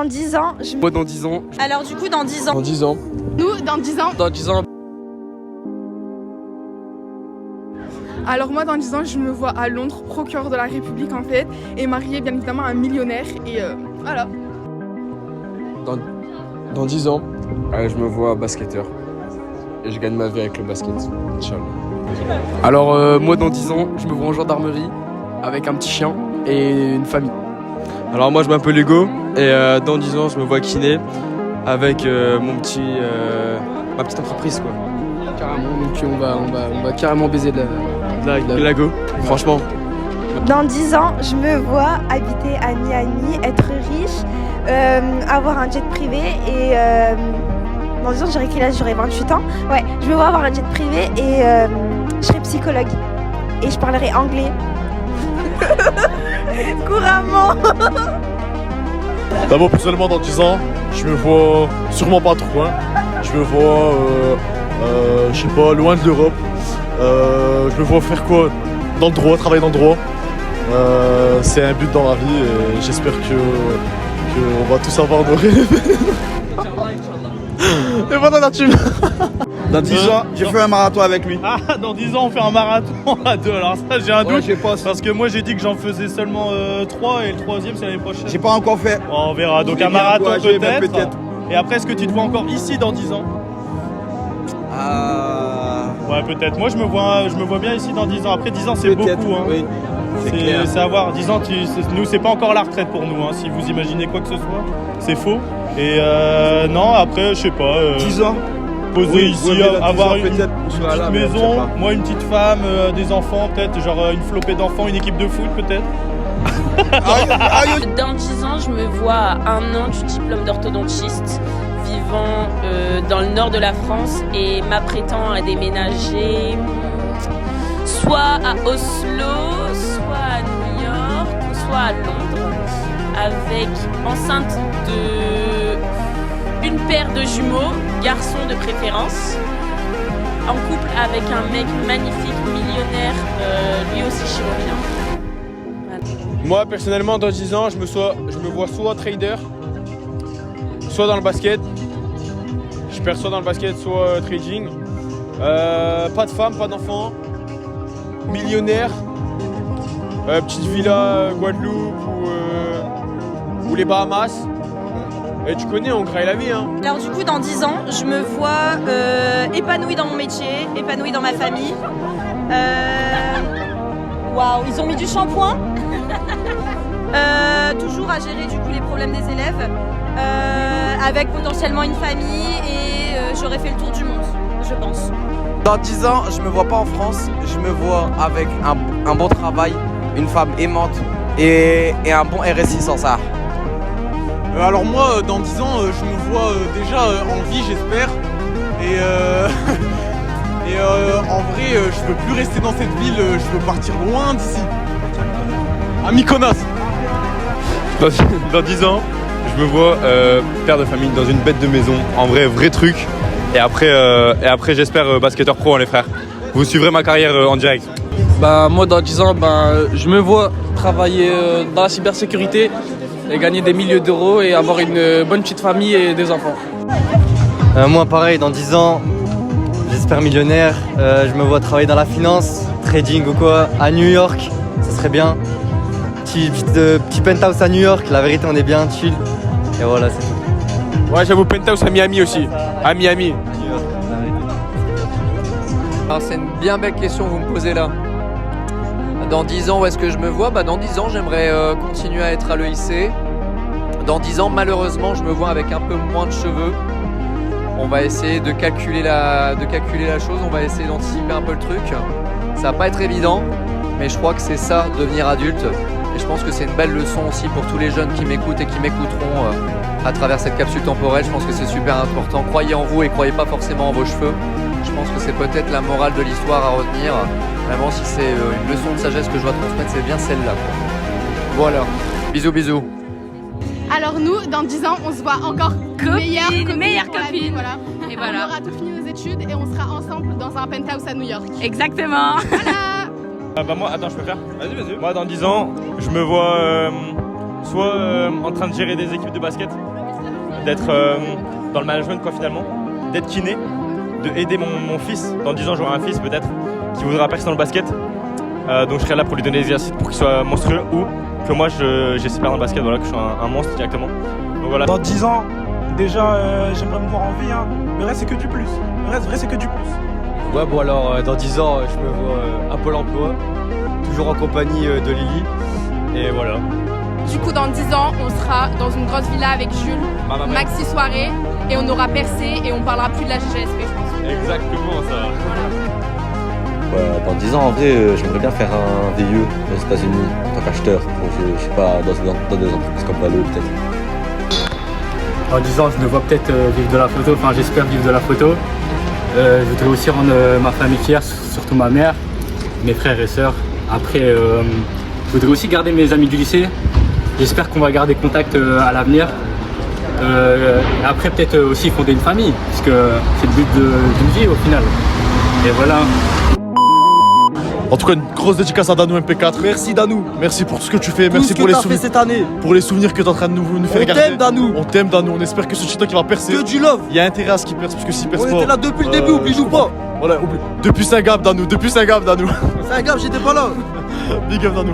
Dans 10 ans, Moi dans 10 ans. Alors du coup, dans 10 ans. Dans 10 ans. Nous, dans 10 ans. Dans 10 ans. Alors moi, dans 10 ans, je me vois à Londres, procureur de la République en fait, et mariée bien évidemment à un millionnaire, et voilà. Dans 10 ans, je me vois basketteur. Et je gagne ma vie avec le basket. Inch'Allah. Alors moi dans 10 ans, je me vois en gendarmerie avec un petit chien et une famille. Alors moi je m'appelle Hugo et dans 10 ans je me vois kiné avec ma petite entreprise quoi. Carrément, donc on va carrément baiser de La go, franchement. Dans 10 ans, je me vois habiter à Miami, être riche, avoir un jet privé et dans 10 ans, je dirais quel âge j'aurai 28 ans. Ouais, je me vois avoir un jet privé et je serai psychologue et je parlerai anglais couramment. D'abord personnellement dans 10 ans, je me vois sûrement pas trop loin. Je me vois je sais pas, loin de l'Europe. Je me vois faire quoi? Dans le droit, travailler dans le droit. C'est un but dans la vie et j'espère que on va tous avoir nos rêves. Et voilà la thune. Dans 10 ans, j'ai fait un marathon avec lui. Ah, dans 10 ans, on fait un marathon à deux. Alors ça, j'ai un doute. Ouais, je sais pas. Parce que moi, j'ai dit que j'en faisais seulement 3 et le 3e, c'est l'année prochaine. J'ai pas encore fait. Bon, on verra. Donc J'ai un bien marathon encouragé, mais peut-être. Et après, est-ce que tu te vois encore ici dans 10 ans? Ouais, peut-être. Moi, je me vois bien ici dans 10 ans. Après, 10 ans, c'est beaucoup. Hein. Oui, c'est clair. C'est à voir. 10 ans, nous, c'est pas encore la retraite pour nous. Hein. Si vous imaginez quoi que ce soit, c'est faux. Et non, après, je sais pas. 10 ans. Poser ici, avoir une petite maison, moi une petite femme, des enfants peut-être, genre une flopée d'enfants, une équipe de foot peut-être. Dans 10 ans, je me vois à 1 an du diplôme d'orthodontiste, vivant dans le nord de la France et m'apprêtant à déménager soit à Oslo, soit à New York, ou soit à Londres, avec enceinte de une paire de jumeaux, garçons de préférence, en couple avec un mec magnifique, millionnaire, lui aussi chirurgien. Voilà. Moi personnellement dans 10 ans je me vois soit trader, soit dans le basket. Je perds soit dans le basket, soit trading. Pas de femme, pas d'enfant. Millionnaire. Petite villa Guadeloupe ou les Bahamas. Et tu connais, on graille la vie hein. Alors du coup, dans 10 ans, je me vois épanouie dans mon métier, épanouie dans ma famille. Waouh, ils ont mis du shampoing. Toujours à gérer du coup les problèmes des élèves, avec potentiellement une famille et j'aurais fait le tour du monde, je pense. Dans 10 ans, je me vois pas en France, je me vois avec un bon travail, une femme aimante et un bon RSI sans ça. Alors moi, dans 10 ans, je me vois déjà en vie, j'espère. Et en vrai, je veux plus rester dans cette ville, je veux partir loin d'ici. À Mykonos. Dans 10 ans, je me vois père de famille dans une bête de maison, en vrai truc. Et après j'espère basketteur pro les frères. Vous suivrez ma carrière en direct. Bah moi dans 10 ans, je me vois travailler dans la cybersécurité et gagner des milliers d'euros et avoir une bonne petite famille et des enfants. Moi pareil, dans 10 ans, j'espère millionnaire, je me vois travailler dans la finance, trading ou quoi, à New York, ça serait bien. Petit penthouse à New York, la vérité on est bien chill. Et voilà, c'est tout. Ouais, j'avoue penthouse à Miami aussi. À Miami. Alors, c'est une bien belle question que vous me posez là. Dans 10 ans, où est-ce que je me vois? Dans 10 ans, j'aimerais continuer à être à l'EIC. Dans 10 ans, malheureusement, je me vois avec un peu moins de cheveux. On va essayer de calculer la chose, on va essayer d'anticiper un peu le truc. Ça va pas être évident, mais je crois que c'est ça, devenir adulte. Et je pense que c'est une belle leçon aussi pour tous les jeunes qui m'écoutent et qui m'écouteront à travers cette capsule temporelle. Je pense que c'est super important. Croyez en vous et croyez pas forcément en vos cheveux. Je pense que c'est peut-être la morale de l'histoire à retenir. Vraiment, si c'est une leçon de sagesse que je dois transmettre, c'est bien celle-là. Voilà. Bisous, bisous. Alors nous, dans 10 ans, on se voit encore meilleures copines. Voilà. Et voilà. On aura tout fini nos études et on sera ensemble dans un penthouse à New York. Exactement. Voilà. Moi, attends, je peux faire? Vas-y. Moi, dans 10 ans, je me vois soit en train de gérer des équipes de basket, d'être dans le management quoi finalement, d'être kiné, de aider mon fils. Dans 10 ans j'aurai un fils peut-être qui voudra percer dans le basket, donc je serai là pour lui donner des exercices pour qu'il soit monstrueux ou que moi j'espère dans le basket, voilà, que je sois un monstre directement. Donc voilà. Dans 10 ans, déjà j'aimerais me voir en vie, hein. Le reste c'est que du plus. Le reste vrai c'est que du plus. Ouais, bon alors dans 10 ans, je me vois à Pôle emploi, toujours en compagnie de Lily. Et voilà. Du coup, dans 10 ans, on sera dans une grosse villa avec Jules, maxi soirée, et on aura percé et on parlera plus de la GGSP, je pense. Exactement ça. Dans 10 ans, en vrai, j'aimerais bien faire un VIE aux États-Unis en tant qu'acheteur. Je sais pas, dans des entreprises comme Valeo peut-être. Dans 10 ans, je me vois peut-être vivre de la photo, enfin j'espère vivre de la photo. Je voudrais aussi rendre ma famille fière, surtout ma mère, mes frères et sœurs. Après, je voudrais aussi garder mes amis du lycée. J'espère qu'on va garder contact à l'avenir. Après, peut-être aussi fonder une famille, parce que c'est le but d'une vie au final. Et voilà. En tout cas, une grosse dédicace à Danou MP4. Merci Danou. Merci pour tout ce que tu fais. Tout Merci ce que pour les t'as fait souvenirs. cette année. Pour les souvenirs que tu es en train de nous faire regarder. On t'aime Danou. On t'aime Danou. On espère que ce TikTok il va percer. Que du love. Il y a intérêt à ce qu'il perce parce que s'il perce On pas. était là depuis le début, oublie-nous pas. Voilà, depuis Saint-Gab Danou. Depuis Saint-Gab Danou. C'est un gars, j'étais pas là. Big up Danou.